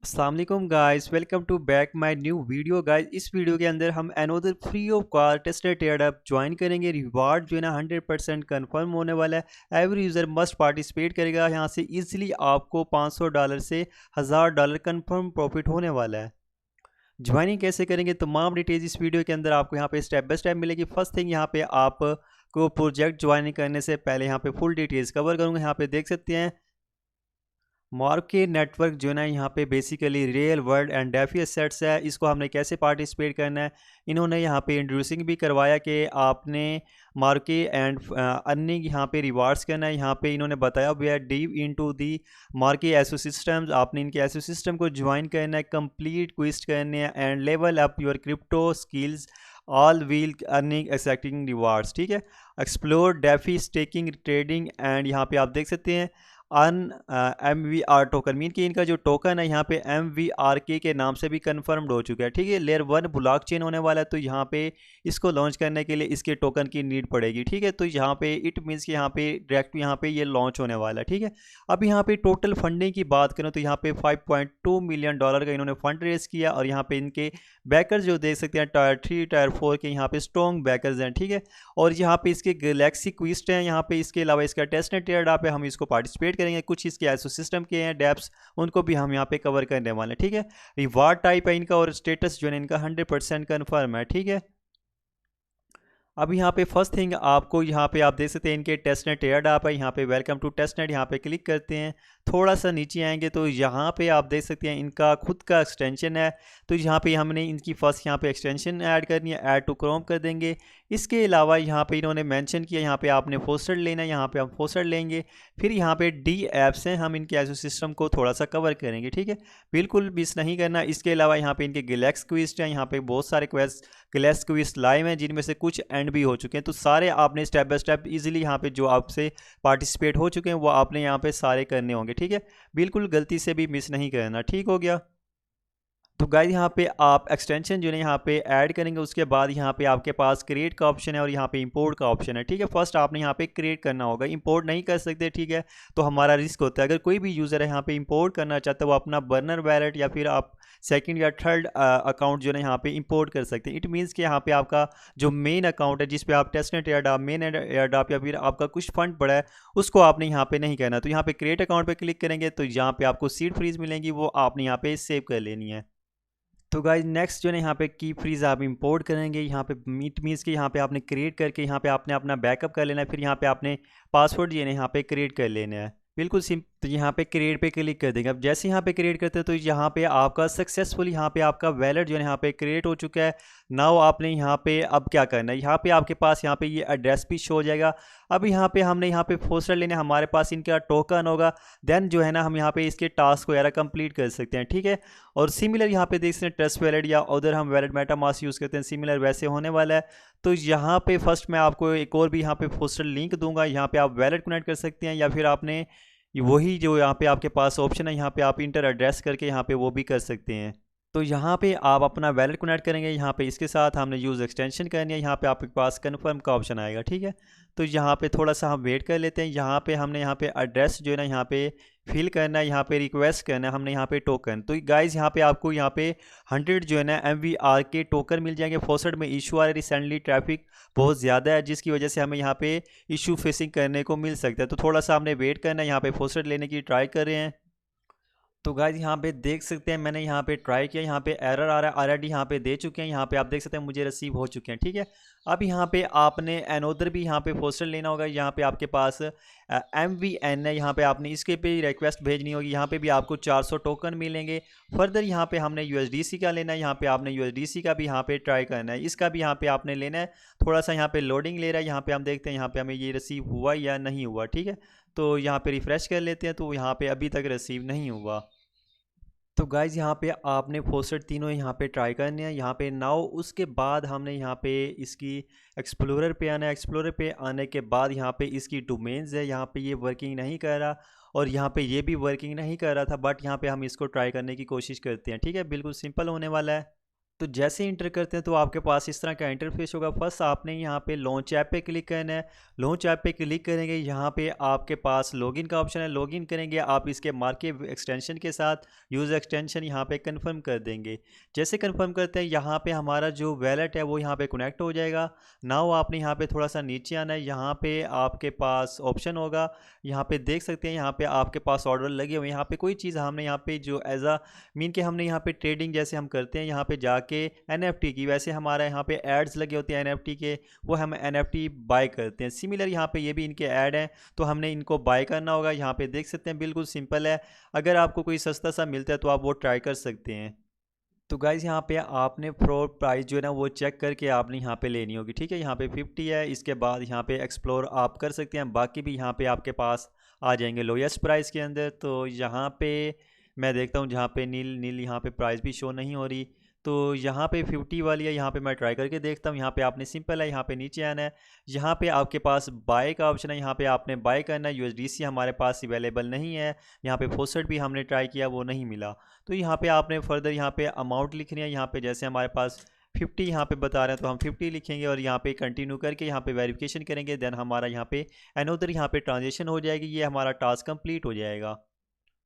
अस्सलाम वालेकुम guys, welcome to back my new video guys. इस वीडियो के अंदर हम another free of cost tested airdrop join करेंगे। रिवार्ड जो है ना 100% कंफर्म होने वाला है। एवरी यूज़र मस्ट पार्टिसिपेट करेगा। यहाँ से इजीली आपको $500 से $1000 कंफर्म प्रॉफिट होने वाला है। ज्वाइनिंग कैसे करेंगे, तमाम डिटेल्स इस वीडियो के अंदर आपको यहाँ पे स्टेप बाय स्टेप मिलेगी। फर्स्ट थिंग, यहाँ पे आप को प्रोजेक्ट ज्वाइनिंग करने से पहले यहाँ पे फुल डिटेल्स कवर करूँगा। यहाँ पे देख सकते हैं मार्केट नेटवर्क जो है ना, यहाँ पे basically real world and DeFi assets है। इसको हमने कैसे पार्टिसिपेट करना है, इन्होंने यहाँ पे इंट्रोड्यूसिंग भी करवाया कि आपने मार्केट एंड अर्निंग यहाँ पे रिवार्ड्स करना है। यहाँ पे इन्होंने बताया हुआ है डीप इनटू दी मार्केट एसोसिस्टम्स। आपने इनके एसोसिस्टम को ज्वाइन करना है, कंप्लीट क्विस्ट करने हैं and level up your crypto skills all wheel earning accepting rewards. ठीक है, explore DeFi staking trading and यहाँ पे आप देख सकते हैं अन MVR टोकन। मीन कि इनका जो टोकन है यहाँ पे MVRK के नाम से भी कंफर्म्ड हो चुका है। ठीक है, लेयर 1 ब्लॉकचेन होने वाला है, तो यहाँ पे इसको लॉन्च करने के लिए इसके टोकन की नीड पड़ेगी। ठीक है, तो यहाँ पे इट मीन्स कि यहाँ पे डायरेक्ट यहाँ पे ये लॉन्च होने वाला है। ठीक है, अब यहाँ पे टोटल फंडिंग की बात करें तो यहाँ पे $5.2 मिलियन का इन्होंने फंड रेज किया और यहाँ पे इनके बैकर्स जो देख सकते हैं टायर 3 टायर 4 के यहाँ पे स्ट्रॉन्ग बैकर्स हैं। ठीक है, और यहाँ पे इसके गैलेक्सी क्विस्ट हैं। यहाँ पे इसके अलावा इसका टेस्टनेट एयर पे हम इसको पार्टिसिपेट करेंगे। कुछ इसके एसो सिस्टम के हैं डेप्स, उनको भी हम यहाँ पे कवर करने वाले हैं। ठीक है, रिवार्ड टाइप है इनका और स्टेटस जो है इनका 100% कन्फर्म है। ठीक है, अब यहाँ पे फर्स्ट थिंग आपको यहाँ पे आप देख सकते हैं इनके टेस्टनेट एयरडॉप है। यहाँ पे वेलकम टू टेस्टनेट यहाँ पे क्लिक करते हैं, थोड़ा सा नीचे आएंगे तो यहाँ पे आप देख सकते हैं इनका खुद का एक्सटेंशन है। तो यहाँ पे हमने इनकी फर्स्ट यहाँ पे एक्सटेंशन ऐड करनी है, ऐड टू क्रोम कर देंगे। इसके अलावा यहाँ पे इन्होंने मेंशन किया यहाँ पे आपने फोस्टर लेना है, यहाँ पे हम फोस्टर लेंगे। फिर यहाँ पे डी एप्स हैं, हम इनके एसो सिस्टम को थोड़ा सा कवर करेंगे। ठीक है, बिल्कुल मिस नहीं करना। इसके अलावा यहाँ पे इनके गैलेक्स क्विस्ट हैं, यहाँ पे बहुत सारे गैलेक्स क्विस्ट लाइव हैं जिनमें से कुछ एंड भी हो चुके हैं। तो सारे आपने स्टेप बाय स्टेप इजीली यहाँ पे जो आपसे पार्टिसिपेट हो चुके हैं वो आपने यहाँ पे सारे करने होंगे। ठीक है, बिल्कुल गलती से भी मिस नहीं करना। ठीक हो गया, तो गाइस यहाँ पे आप एक्सटेंशन जो है यहाँ पे ऐड करेंगे। उसके बाद यहाँ पे आपके पास क्रिएट का ऑप्शन है और यहाँ पे इंपोर्ट का ऑप्शन है। ठीक है, फर्स्ट आपने यहाँ पे क्रिएट करना होगा, इंपोर्ट नहीं कर सकते। ठीक है, तो हमारा रिस्क होता है। अगर कोई भी यूज़र है यहाँ पे इंपोर्ट करना चाहता है वो अपना बर्नर वैलेट या फिर आप सेकंड या थर्ड अकाउंट जो है यहाँ पे इंपोर्ट कर सकते हैं। इट मीन्स कि यहाँ पे आपका जो मेन अकाउंट है जिस पे आप टेस्टनेट एयरडॉप मेन एयरडॉप या फिर आपका कुछ फंड पड़ा है उसको आपने यहाँ पे नहीं करना। तो यहाँ पे क्रिएट अकाउंट पे क्लिक करेंगे तो यहाँ पे आपको सीड फ्रीज मिलेंगी, वो आपने यहाँ पे सेव कर लेनी है। तो गाइज नेक्स्ट जो है यहाँ पे की फ्रीज आप इंपोर्ट करेंगे। यहाँ पे मीट मीन्स के यहाँ पे आपने क्रिएट करके यहाँ पे आपने अपना बैकअप कर लेना है। फिर यहाँ पे आपने पासवर्ड जो है यहाँ पे क्रिएट कर लेना है, बिल्कुल सिंपल। तो यहाँ पे क्रिएट पे क्लिक कर देंगे। अब जैसे यहाँ पे क्रिएट करते हैं तो यहाँ पे आपका सक्सेसफुल यहाँ पे आपका वैलेट जो है यहाँ पे क्रिएट हो चुका है। नाउ आपने यहाँ पे अब क्या करना है, यहाँ पे आपके पास यहाँ पे ये एड्रेस भी शो हो जाएगा। अब यहाँ पे हमने यहाँ पे फोस्टर लेने, हमारे पास इनका टोकन होगा। देन जो है ना हम यहाँ पे इसके टास्क वगैरह कंप्लीट कर सकते हैं। ठीक है, और सिमिलर यहाँ पे देख सकते हैं ट्रस्ट वैलेट या उधर हम वैलेट मेटामास्क यूज़ करते हैं, सिमिलर वैसे होने वाला है। तो यहाँ पे फर्स्ट मैं आपको एक और भी यहाँ पे फोस्टर लिंक दूंगा, यहाँ पे आप वैलेट कनेक्ट कर सकते हैं या फिर आपने वही जो यहाँ पे आपके पास ऑप्शन है यहाँ पे आप इंटर एड्रेस करके यहाँ पे वो भी कर सकते हैं। तो यहाँ पे आप अपना वैलेट कनेक्ट करेंगे, यहाँ पे इसके साथ हमने यूज़ एक्सटेंशन करनी है। यहाँ पे आपके पास कन्फर्म का ऑप्शन आएगा। ठीक है, तो यहाँ पे थोड़ा सा हम वेट कर लेते हैं। यहाँ पे हमने यहाँ पे एड्रेस जो है ना यहाँ पे फिल करना है, यहाँ पे रिक्वेस्ट करना है हमने यहाँ पे टोकन। तो गाइज यहाँ पे आपको यहाँ पे 100 जो है ना MVR के टोकन मिल जाएंगे। फोसट में इशू आ रहा है, रिसेंटली ट्रैफिक बहुत ज़्यादा है जिसकी वजह से हमें यहाँ पे इशू फेसिंग करने को मिल सकता है। तो थोड़ा सा हमने वेट करना है, यहाँ पे फोसट लेने की ट्राई कर रहे हैं। तो गाइज यहाँ पे देख सकते हैं मैंने यहाँ पे ट्राई किया, यहाँ पे एरर आ रहा है, ऑलरेडी यहाँ पे दे चुके हैं। यहाँ पे आप देख सकते हैं मुझे रिसीव हो चुके हैं। ठीक है, अब यहाँ पे आपने अनोदर भी यहाँ पे पोस्टर लेना होगा। यहाँ पे आपके पास MVN है, यहाँ पे आपने इसके पे रिक्वेस्ट भेजनी होगी। यहाँ पे भी आपको 400 टोकन मिलेंगे। फर्दर यहाँ पे हमने USDC का लेना है, यहाँ पे आपने USDC का भी यहाँ पे ट्राई करना है, इसका भी यहाँ पे आपने लेना है। थोड़ा सा यहाँ पे लोडिंग ले रहा है, यहाँ पे हम देखते हैं यहाँ पे हमें ये रिसीव हुआ या नहीं हुआ। ठीक है, तो यहाँ पे रिफ़्रेश कर लेते हैं, तो यहाँ पे अभी तक रिसीव नहीं हुआ। तो गाइज़ यहाँ पे आपने फोस्टर तीनों यहाँ पे ट्राई करने हैं। यहाँ पे नाउ उसके बाद हमने यहाँ पे इसकी एक्सप्लोरर पे आना है। एक्सप्लोरर पे आने के बाद यहाँ पे इसकी डोमेन्स है, यहाँ पे ये वर्किंग नहीं कर रहा और यहाँ पे ये भी वर्किंग नहीं कर रहा था, बट यहाँ पे हम इसको ट्राई करने की कोशिश करते हैं। ठीक है, बिल्कुल सिंपल होने वाला है। तो जैसे ही इंटर करते हैं तो आपके पास इस तरह का इंटरफेस होगा। फर्स्ट आपने यहाँ पे लॉन्च ऐप पे क्लिक करना है। लॉन्च ऐप पे क्लिक करेंगे, यहाँ पे आपके पास लॉगिन का ऑप्शन है। लॉगिन करेंगे आप इसके मार्केट एक्सटेंशन के साथ, यूज़ एक्सटेंशन यहाँ पे कंफर्म कर देंगे। जैसे कंफर्म करते हैं यहाँ पे हमारा जो वैलेट है वो यहाँ पे कनेक्ट हो जाएगा। नाउ आपने यहाँ पे थोड़ा सा नीचे आना है। यहाँ पे आपके पास ऑप्शन होगा, यहाँ पे देख सकते हैं यहाँ पे आपके पास ऑर्डर लगे हुए हैं। यहाँ पे कोई चीज़ हमने यहाँ पे जो एज अ मीन के हमने यहाँ पे ट्रेडिंग जैसे हम करते हैं यहाँ पे जाके एनएफटी की, वैसे हमारे यहाँ पे एड्स लगे होते हैं एनएफटी के, वो हम एनएफटी बाय करते हैं। सिमिलर यहाँ पे ये भी इनके ऐड हैं, तो हमने इनको बाय करना होगा। यहाँ पे देख सकते हैं बिल्कुल सिंपल है। अगर आपको कोई सस्ता सा मिलता है तो आप वो ट्राई कर सकते हैं। तो गाइज़ यहाँ पे आपने फ्लोर प्राइस जो है ना वो चेक करके आपने यहाँ पे लेनी होगी, ठीक है। यहाँ पे 50 है, इसके बाद यहाँ पे एक्सप्लोर आप कर सकते हैं, बाकी भी यहाँ पे आपके पास आ जाएंगे लोएस्ट प्राइस के अंदर। तो यहाँ पे मैं देखता हूँ जहाँ पे नील नील यहाँ पे प्राइस भी शो नहीं हो रही, तो यहाँ पे 50 वाली है, यहाँ पे मैं ट्राई करके देखता हूँ। यहाँ पे आपने सिंपल है, यहाँ पे नीचे आना है। यहाँ पे आपके पास बाय का ऑप्शन है, यहाँ पे आपने बाय करना है। यूएसडीसी हमारे पास अवेलेबल नहीं है। यहाँ पे फोसेट भी हमने ट्राई किया, वो नहीं मिला। तो यहाँ पे आपने फर्दर यहाँ पे अमाउंट लिखनी है। यहाँ पे जैसे हमारे पास 50 यहाँ पे बता रहे हैं तो हम 50 लिखेंगे और यहाँ पे कंटिन्यू करके यहाँ पे वेरिफिकेशन करेंगे। देन हमारा यहाँ पे अनदर यहाँ पे ट्रांजेक्शन हो जाएगी, ये हमारा टास्क कंप्लीट हो जाएगा।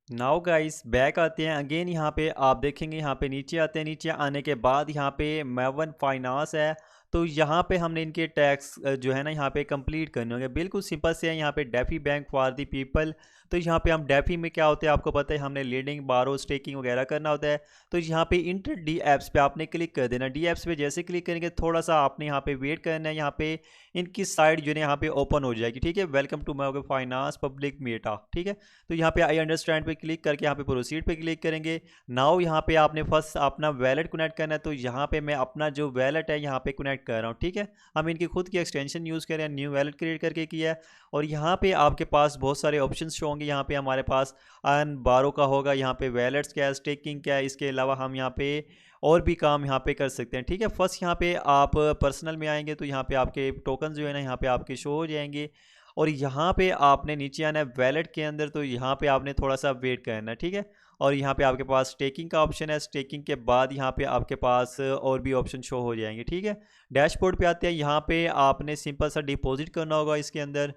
नाउ गाइस बैक आते हैं अगेन। यहाँ पे आप देखेंगे, यहाँ पे नीचे आते हैं। नीचे आने के बाद यहाँ पे मेवन फाइनेंस है, तो यहाँ पे हमने इनके टैक्स जो है ना यहाँ पे कंप्लीट करने होंगे। बिल्कुल सिंपल से है। यहाँ पे DeFi bank for the people, तो यहाँ पे हम डेफी में क्या होता है आपको पता है, हमने लीडिंग बारो स्टेकिंग वगैरह करना होता है। तो यहाँ पे इंटर डी एप्स पे आपने क्लिक कर देना। डी एप्स पे जैसे क्लिक करेंगे थोड़ा सा आपने यहाँ पे वेट करना है। यहाँ पे इनकी साइड जो है यहाँ पे ओपन हो जाएगी, ठीक है। Welcome to my finance public meta, ठीक है। तो यहाँ पे आई अंडरस्टैंड पे क्लिक करके यहाँ पे प्रोसीड पे क्लिक करेंगे। नाउ यहाँ पे आपने फर्स्ट अपना वैलेट कनेक्ट करना है, तो यहाँ पे मैं अपना जो वैलेट है यहाँ पे कनेक्ट कर रहा हूँ, ठीक है। हम इनकी खुद की एक्सटेंशन यूज़ कर रहे हैं, न्यू वैलेट क्रिएट करके किया है। और यहाँ पे आपके पास बहुत सारे ऑप्शन शो होंगे। यहाँ पे हमारे पास अर्न बारो का होगा, यहाँ पे वैलेट्स क्या है, स्टेकिंग क्या है, इसके अलावा हम यहाँ पे और भी काम यहाँ पे कर सकते हैं, ठीक है। फर्स्ट यहाँ पे आप पर्सनल में आएंगे तो यहाँ पे आपके टोकन जो है ना यहाँ पे आपके शो हो जाएंगे। और यहाँ पे आपने नीचे आना है वैलेट के अंदर, तो यहाँ पे आपने थोड़ा सा वेट करना है, ठीक है। और यहाँ पे आपके पास स्टेकिंग का ऑप्शन है। स्टेकिंग के बाद यहाँ पे आपके पास और भी ऑप्शन शो हो जाएंगे, ठीक है। डैशबोर्ड पे आते हैं। यहाँ पे आपने सिंपल सा डिपॉजिट करना होगा इसके अंदर।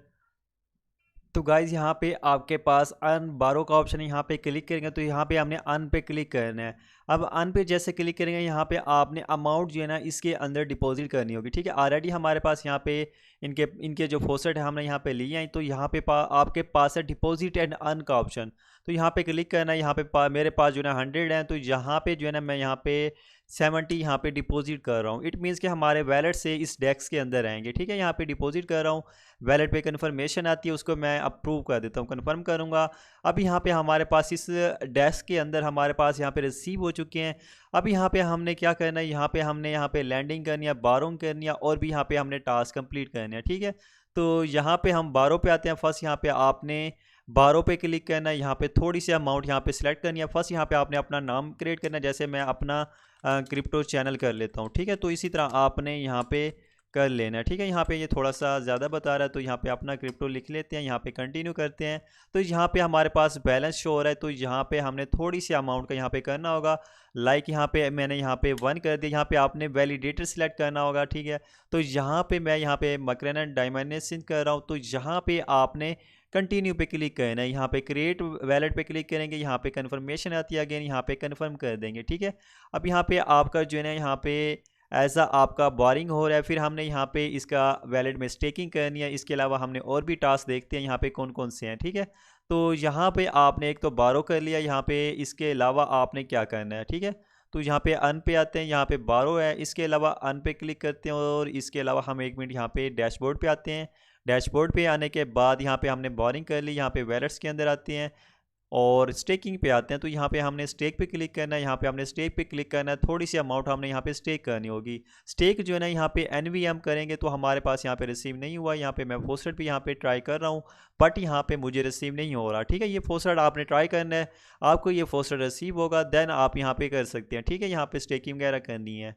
तो गाइज़ यहाँ पे आपके पास अर्न बारो का ऑप्शन है, यहाँ पे क्लिक करेंगे तो यहाँ पे हमने अर्न पे क्लिक करना है। अब अर्न पे जैसे क्लिक करेंगे यहाँ पे आपने अमाउंट जो है ना इसके अंदर डिपॉजिट करनी होगी, ठीक है। ऑलरेडी हमारे पास यहाँ पे इनके जो फोसेट है हमने यहाँ पे लिए हैं, तो यहाँ पे आपके पास है डिपॉजिट एंड अर्न का ऑप्शन। तो यहाँ पे क्लिक करना है। यहाँ पे मेरे पास जो है ना 100 है, तो यहाँ पे जो है ना मैं यहाँ पे 70 यहाँ पे डिपॉजिट कर रहा हूँ। इट मीन्स कि हमारे वैलेट से इस डेस्क के अंदर आएंगे, ठीक है। यहाँ पे डिपॉजिट कर रहा हूँ। वैलेट पे कन्फर्मेशन आती है, उसको मैं अप्रूव कर देता हूँ, कन्फर्म करूँगा। अब यहाँ पे हमारे पास इस डेस्क के अंदर हमारे पास यहाँ पे रिसीव हो चुके हैं। अब यहाँ पे हमने क्या करना है, यहाँ पे हमने यहाँ पे लैंडिंग करनी है, बारोंग करनी है, और भी यहाँ पे हमने टास्क कंप्लीट करने हैं, ठीक है। तो यहाँ पे हम बारो पे आते हैं। फर्स्ट यहाँ पे आपने बारो पे क्लिक करना है। यहाँ पे थोड़ी सी अमाउंट यहाँ पे सिलेक्ट करनी है। फर्स्ट यहाँ पे आपने अपना नाम क्रिएट करना है, जैसे मैं अपना क्रिप्टो चैनल कर लेता हूँ, ठीक है। तो इसी तरह आपने यहाँ पे कर लेना है, ठीक है। यहाँ पे ये थोड़ा सा ज़्यादा बता रहा है, तो यहाँ पे अपना क्रिप्टो लिख लेते हैं। यहाँ पे कंटिन्यू करते हैं। तो यहाँ पे हमारे पास बैलेंस शो हो रहा है, तो यहाँ पे हमने थोड़ी सी अमाउंट का यहाँ पे करना होगा। लाइक यहाँ पे मैंने यहाँ पे 1 कर दिया। यहाँ पे आपने वैलिडेटर सिलेक्ट करना होगा, ठीक है। तो यहाँ पे मैं यहाँ पे मकरन डायमेंशन कर रहा हूँ, तो यहाँ पे आपने कंटिन्यू पे क्लिक करना है। यहाँ पे क्रिएट वैलेट पे क्लिक करेंगे। यहाँ पे कन्फर्मेशन आती है, अगेन यहाँ पे कन्फर्म कर देंगे, ठीक है। अब यहाँ पे आपका जो है ना यहाँ पे ऐसा आपका बोरिंग हो रहा है, फिर हमने यहाँ पे इसका वैलेट में स्टेकिंग करनी है। इसके अलावा हमने और भी टास्क देखते हैं यहाँ पे कौन कौन से हैं, ठीक है। तो यहाँ पे आपने एक तो बारो कर लिया, यहाँ पे इसके अलावा आपने क्या करना है, ठीक है। तो यहाँ पे अन पे आते हैं, यहाँ पे बारो है, इसके अलावा अन पे क्लिक करते हैं। और इसके अलावा हम 1 मिनट यहाँ पे डैशबोर्ड पे आते हैं। डैशबोर्ड पे आने के बाद यहाँ पे हमने बोरिंग कर ली, यहाँ पे वैलेट्स के अंदर आते हैं और स्टेकिंग पे आते हैं। तो यहाँ पे हमने स्टेक पे क्लिक करना है। यहाँ पे हमने स्टेक पे क्लिक करना है। थोड़ी सी अमाउंट हमने यहाँ पे स्टेक करनी होगी। स्टेक जो है ना यहाँ पे एनवीएम करेंगे तो हमारे पास यहाँ पे रिसीव नहीं हुआ। यहाँ पे मैं फोस्टेड भी यहाँ पे ट्राई कर रहा हूँ, बट यहाँ पे मुझे रिसीव नहीं हो रहा, ठीक है। ये फोस्टेड आपने ट्राई करना है, आपको ये फोस्टेड रिसीव होगा, देन आप यहाँ पे कर सकते हैं, ठीक है। यहाँ पे स्टेकिंग वगैरह करनी है।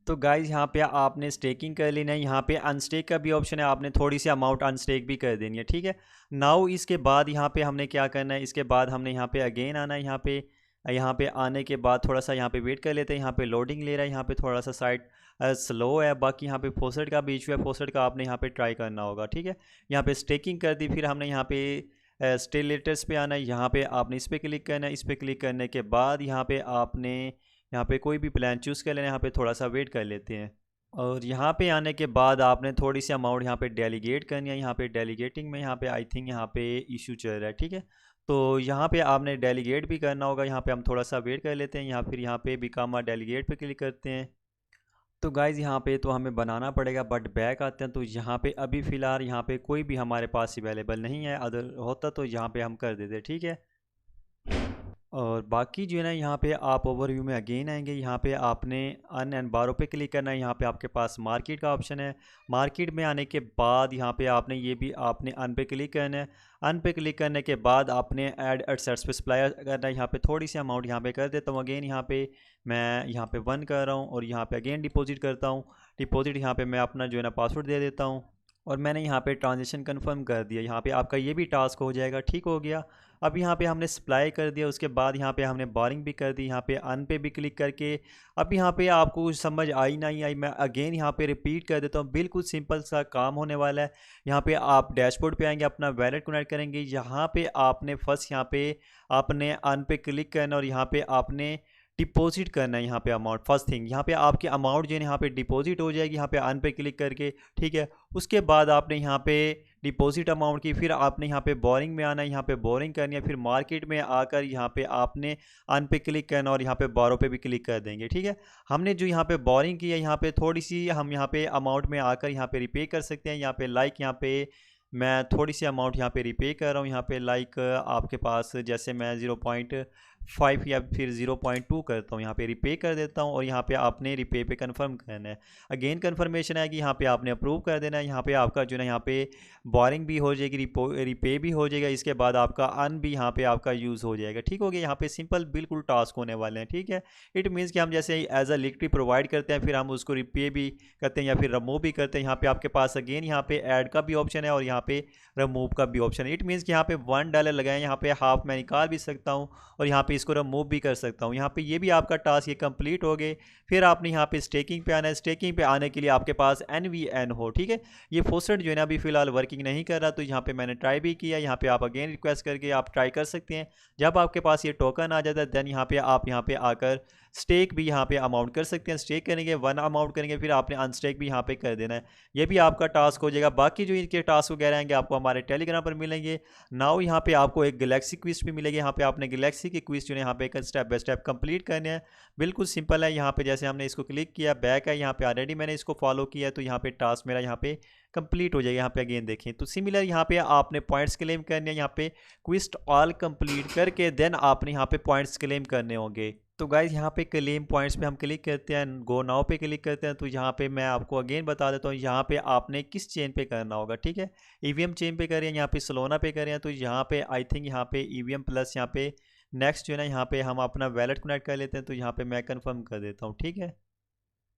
तो गाइज़ यहाँ पे आपने स्टेकिंग कर लेना है। यहाँ पे अनस्टेक का भी ऑप्शन है, आपने थोड़ी सी अमाउंट अनस्टेक भी कर देनी है, ठीक है। नाउ इसके बाद यहाँ पे हमने क्या करना है, इसके बाद हमने यहाँ पे अगेन आना है। यहाँ पे यहाँ पे आने के बाद थोड़ा सा यहाँ पे वेट कर लेते हैं। यहाँ पे लोडिंग ले रहा है, यहाँ पे थोड़ा सा साइट स्लो है। बाकी यहाँ पे फोसेट का भी इशू है, फोसेट का आपने यहाँ पे ट्राई करना होगा, ठीक है। यहाँ पे स्टेकिंग कर दी, फिर हमने यहाँ पे स्टेलेटर्स पे आना है। यहाँ पे आपने इस पर क्लिक करना है। इस पर क्लिक करने के बाद यहाँ पे आपने यहाँ पे कोई भी प्लान चूज़ कर लेना है। यहाँ पे थोड़ा सा वेट कर लेते हैं और यहाँ पे आने के बाद आपने थोड़ी सी अमाउंट यहाँ पे डेलीगेट करनी है। यहाँ पे डेलीगेटिंग में यहाँ पे आई थिंक यहाँ पे इशू चल रहा है, ठीक है। तो यहाँ पे आपने डेलीगेट भी करना होगा। यहाँ पे हम थोड़ा सा वेट कर लेते हैं, यहाँ फिर यहाँ पे बिकम अ डेलीगेट पे क्लिक करते हैं। तो गाइज़ यहाँ पे तो हमें बनाना पड़ेगा, बट बैक आते हैं तो यहाँ पे अभी फ़िलहाल यहाँ पे कोई भी हमारे पास अवेलेबल नहीं है। अदर होता तो यहाँ पे हम कर देते, ठीक है। और बाकी जो है ना, यहाँ पे आप ओवरव्यू में अगेन आएंगे। यहाँ पे आपने अन एंड बारो पे क्लिक करना है। यहाँ पे आपके पास मार्केट का ऑप्शन है। मार्केट में आने के बाद यहाँ पे आपने ये भी आपने अन पे क्लिक करना है। अन पे क्लिक करने के बाद आपने ऐड एडसेट्स पे सप्लाई करना है। यहाँ पे थोड़ी सी अमाउंट यहाँ पे कर देता हूँ। अगेन यहाँ पे मैं यहाँ पे 1 कर रहा हूँ और यहाँ पे अगेन डिपॉजिट करता हूँ। डिपॉजिट यहाँ पे मैं अपना जो है ना पासवर्ड दे देता हूँ और मैंने यहाँ पे ट्रांजेक्शन कंफर्म कर दिया। यहाँ पे आपका ये भी टास्क हो जाएगा, ठीक हो गया। अब यहाँ पे हमने सप्लाई कर दिया, उसके बाद यहाँ पे हमने बोरिंग भी कर दी। यहाँ पे अन पे भी क्लिक करके अब यहाँ पे आपको कुछ समझ आई नहीं आई, मैं अगेन यहाँ पे रिपीट कर देता हूँ। बिल्कुल सिंपल सा काम होने वाला है। यहाँ पे आप डैशबोर्ड पे आएंगे, अपना वैलेट कनेक्ट करेंगे। यहाँ पे आपने फर्स्ट यहाँ पे आपने अन पे क्लिक करना और यहाँ पे आपने डिपॉजिट करना है। यहाँ पे अमाउंट फर्स्ट थिंग यहाँ पे आपकी अमाउंट जो है यहाँ पे डिपॉजिट हो जाएगी यहाँ पे अन पे क्लिक करके, ठीक है। उसके बाद आपने यहाँ पे डिपॉजिट अमाउंट की, फिर आपने यहाँ पे बोरिंग में आना है। यहाँ पे बोरिंग करनी है, फिर मार्केट में आकर यहाँ पे आपने अन पे क्लिक करना और यहाँ पे बोरो पे भी क्लिक कर देंगे, ठीक है। हमने जो यहाँ पे बोरिंग की है, यहाँ पे थोड़ी सी हम यहाँ पे अमाउंट में आकर यहाँ पे रिपे कर सकते हैं। यहाँ पे लाइक यहाँ पे मैं थोड़ी सी अमाउंट यहाँ पे रिपे कर रहा हूँ। यहाँ पे लाइक आपके पास जैसे मैं 0.5 या फिर 0.2 करता हूँ, यहाँ पे रिपे कर देता हूँ और यहाँ पे आपने रिपे पे कंफर्म करना है। अगेन कंफर्मेशन है कि यहाँ पे आपने अप्रूव कर देना है। यहाँ पे आपका जो है यहाँ पे बोरिंग भी हो जाएगी, रिपे भी हो जाएगा। इसके बाद आपका अन भी यहाँ पे आपका यूज़ हो जाएगा, ठीक हो गया। यहाँ पे सिंपल बिल्कुल टास्क होने वाले हैं, ठीक है। इट मीन्स कि हम जैसे एज अ लिक्विड प्रोवाइड करते हैं, फिर हम उसको रिपे भी करते हैं या फिर रिमूव भी करते हैं। यहाँ पे आपके पास अगेन यहाँ पे ऐड का भी ऑप्शन है और यहाँ पे रिमूव का भी ऑप्शन है। इट मीन्स कि यहाँ पे $1 लगाएं, यहाँ पे हाफ मैं निकाल भी सकता हूँ और यहाँ पे इसको रिमूव भी कर सकता हूँ। यहाँ पे ये भी आपका टास्क ये कंप्लीट हो गए। फिर आपने यहाँ पे स्टेकिंग पे आना है। स्टेकिंग पे आने के लिए आपके पास NVN हो, ठीक है। ये फोसेट जो है ना अभी फिलहाल वर्किंग नहीं कर रहा, तो यहाँ पे मैंने ट्राई भी किया। यहाँ पे आप अगेन रिक्वेस्ट करके आप ट्राई कर सकते हैं। जब आपके पास ये टोकन आ जाता है देन यहाँ पे आप यहाँ पे आकर स्टेक भी यहाँ पे अमाउंट कर सकते हैं। स्टेक करेंगे 1 अमाउंट करेंगे, फिर आपने अनस्टेक भी यहाँ पे कर देना है। ये भी आपका टास्क हो जाएगा। बाकी जो इनके टास्क वगैरह आएंगे आपको हमारे टेलीग्राम पर मिलेंगे। नाउ यहाँ पे आपको एक गैलेक्सी क्विज भी मिलेगी। यहाँ पे आपने गैलेक्सी की क्विज जो है यहाँ पे स्टेप बाय स्टेप कंप्लीट करने हैं। बिल्कुल सिंपल है। यहाँ पे जैसे हमने इसको क्लिक किया, बैक है, यहाँ पे ऑलरेडी मैंने इसको फॉलो किया, तो यहाँ पे टास्क मेरा यहाँ पे कंप्लीट हो जाएगा। यहाँ पे अगेन देखें तो सिमिलर यहाँ पे आपने पॉइंट्स क्लेम करने हैं। यहाँ पे क्विज ऑल कंप्लीट करके देन आपने यहाँ पे पॉइंट्स क्लेम करने होंगे। तो गाइज यहाँ पे क्लेम पॉइंट्स पे हम क्लिक करते हैं, गो नाउ पे क्लिक करते हैं। तो यहाँ पे मैं आपको अगेन बता देता हूँ यहाँ पे आपने किस चेन पे करना होगा, ठीक है। EVM चेन पे करें, यहाँ पे सोलोना पे करें, तो यहाँ पे आई थिंक यहाँ पे EVM प्लस यहाँ पे नेक्स्ट जो है ना यहाँ पे हम अपना वैलेट कनेक्ट कर लेते हैं। तो यहाँ पे मैं कंफर्म कर देता हूँ, ठीक है।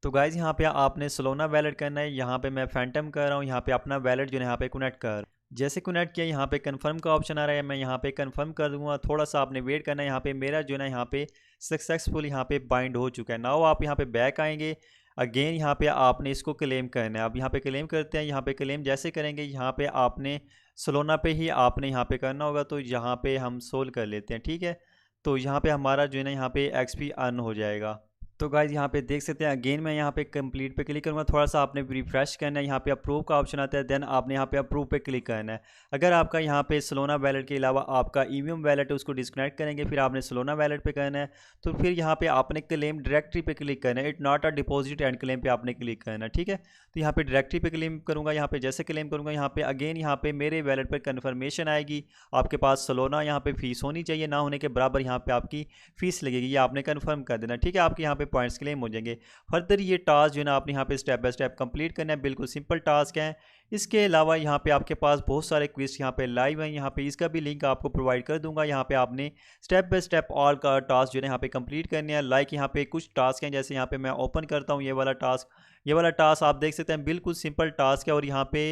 तो गाइज यहाँ पे आपने सोलोना वैलेट करना है। यहाँ पे मैं फैंटम कर रहा हूँ। यहाँ पे अपना वैलेट जो है यहाँ पे कनेक्ट कर, जैसे कनेक्ट किया यहाँ पे कंफर्म का ऑप्शन आ रहा है, मैं यहाँ पे कंफर्म कर दूंगा। थोड़ा सा आपने वेट करना है। यहाँ पे मेरा जो है ना यहाँ पे सक्सेसफुल यहाँ पे बाइंड हो चुका है। नाउ आप यहाँ पे बैक आएंगे। अगेन यहाँ पे आपने इसको क्लेम करना है। अब यहाँ पे क्लेम करते हैं। यहाँ पे क्लेम जैसे करेंगे यहाँ पे आपने सोलोना पे ही आपने यहाँ पे करना होगा। तो यहाँ पे हम सोल्व कर लेते हैं, ठीक है। तो यहाँ पे हमारा जो है ना यहाँ पे XP अर्न हो जाएगा। तो गाइज यहाँ पे देख सकते हैं। अगेन मैं यहाँ पे कंप्लीट पे क्लिक करूँगा। थोड़ा सा आपने रिफ्रेश करना है। यहाँ पे अप्रूव का ऑप्शन आता है, देन आपने यहाँ पे अप्रूव पे क्लिक करना है। अगर आपका यहाँ पे सोलोना वैलेट के अलावा आपका EVM वैलेट है उसको डिस्कनेक्ट करेंगे, फिर आपने सोलोना वैलेट पे करना है। तो फिर यहाँ पे आपने क्लेम डायरेक्टरी पे क्लिक करना है। It not a deposit and claim पे आपने क्लिक करना है, ठीक है। तो यहाँ पे डायरेक्टरी पे क्लेम करूँगा। यहाँ पे जैसे क्लेम करूँगा यहाँ पे अगेन यहाँ पे मेरे वैलेट पर कन्फर्मेशन आएगी। आपके पास सोलोना यहाँ पे फीस होनी चाहिए, ना होने के बराबर यहाँ पे आपकी फीस लगेगी, ये आपने कन्फर्म कर देना, ठीक है। आपके यहाँ पे पॉइंट्स क्लेम हो जाएंगे। फर्दर ये टास्क जो है ना आपने यहाँ पे स्टेप बाय स्टेप कंप्लीट करना है। बिल्कुल सिंपल टास्क है। इसके अलावा यहाँ पे आपके पास बहुत सारे क्विज यहाँ पे लाइव हैं। यहाँ पे इसका भी लिंक आपको प्रोवाइड कर दूंगा। यहाँ पे आपने स्टेप बाय स्टेप ऑल का टास्क जो है यहाँ पे कंप्लीट करने हैं। लाइक यहाँ पे कुछ टास्क हैं, जैसे यहाँ पे मैं ओपन करता हूँ ये वाला टास्क। ये वाला टास्क आप देख सकते हैं बिल्कुल सिंपल टास्क है और यहाँ पे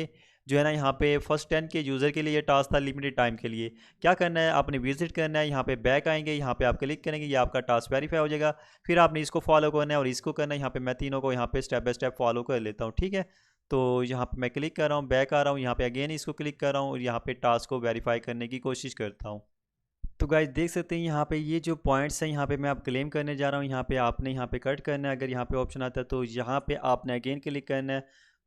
जो है ना यहाँ पे फर्स्ट 10 के यूज़र के लिए ये टास्क था लिमिटेड टाइम के लिए। क्या करना है, आपने विजिट करना है, यहाँ पे बैक आएंगे, यहाँ पे आप क्लिक करेंगे, ये आपका टास्क वेरीफाई हो जाएगा। फिर आपने इसको फॉलो करना है और इसको करना है। यहाँ पे मैं तीनों को यहाँ पे स्टेप बाय स्टेप फॉलो कर लेता हूँ, ठीक है। तो यहाँ पे मैं क्लिक कर रहा हूँ, बैक आ रहा हूँ, यहाँ पे अगेन इसको क्लिक कर रहा हूँ और यहाँ पे टास्क को वेरीफाई करने की कोशिश करता हूँ। तो गाइस देख सकते हैं यहाँ पे ये जो पॉइंट्स हैं, यहाँ पे मैं आप क्लेम करने जा रहा हूँ। यहाँ पे आपने यहाँ पे कट करना है, अगर यहाँ पे ऑप्शन आता है तो यहाँ पे आपने अगेन क्लिक करना है।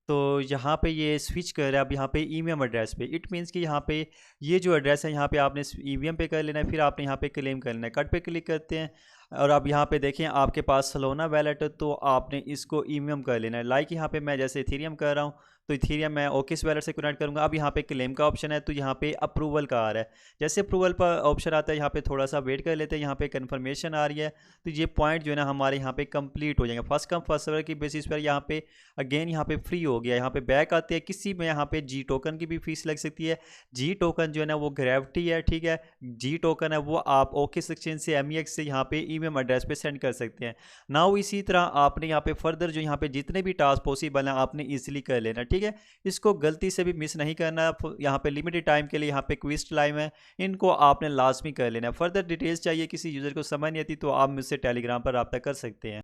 तो यहाँ पे ये स्विच कर रहा है अब यहाँ पे ईवीएम एड्रेस पे। इट मीन्स कि यहाँ पे ये जो एड्रेस है यहाँ पे आपने ईवीएम पे कर लेना है, फिर आपने यहाँ पे क्लेम कर लेना है। कट पे क्लिक करते हैं और अब यहाँ पे देखें आपके पास सोलोना वैलेट है, तो आपने इसको ईवीएम कर लेना है। लाइक यहाँ पे मैं जैसे इथेरियम कर रहा हूँ, तो इथेरियम मैं ओकेस वैलेट से कनेक्ट करूँगा। अब यहाँ पे क्लेम का ऑप्शन है, तो यहाँ पे अप्रूवल का आ रहा है। जैसे अप्रूवल पर ऑप्शन आता है, यहाँ पे थोड़ा सा वेट कर लेते हैं, यहाँ पे कन्फर्मेशन आ रही है। तो ये पॉइंट जो है ना हमारे यहाँ पे कंप्लीट हो जाएंगे। फर्स्ट कम फर्स्ट सर्वर की बेसिस पर यहाँ पे अगेन यहाँ पे फ्री हो गया। यहाँ पे बैक आते हैं, किसी में यहाँ पे जी टोकन की भी फीस लग सकती है। जी टोकन जो है ना वो ग्रेविटी है, ठीक है। जी टोकन है वो आप ओकेस एक्सचेंज से एमईएक्स से यहाँ पे ईमेल एड्रेस पे सेंड कर सकते हैं। नाउ इसी तरह आपने यहाँ पे फर्दर जो यहाँ पे जितने भी टास्क पॉसिबल हैं आपने इजीली कर लेना, ठीक है। इसको गलती से भी मिस नहीं करना। यहाँ पे लिमिटेड टाइम के लिए यहाँ पे क्विज टाइम है, इनको आपने लाजमी कर लेना। फर्दर डिटेल्स चाहिए, किसी यूज़र को समझ नहीं आती तो आप मुझसे टेलीग्राम पर रब्ता कर सकते हैं।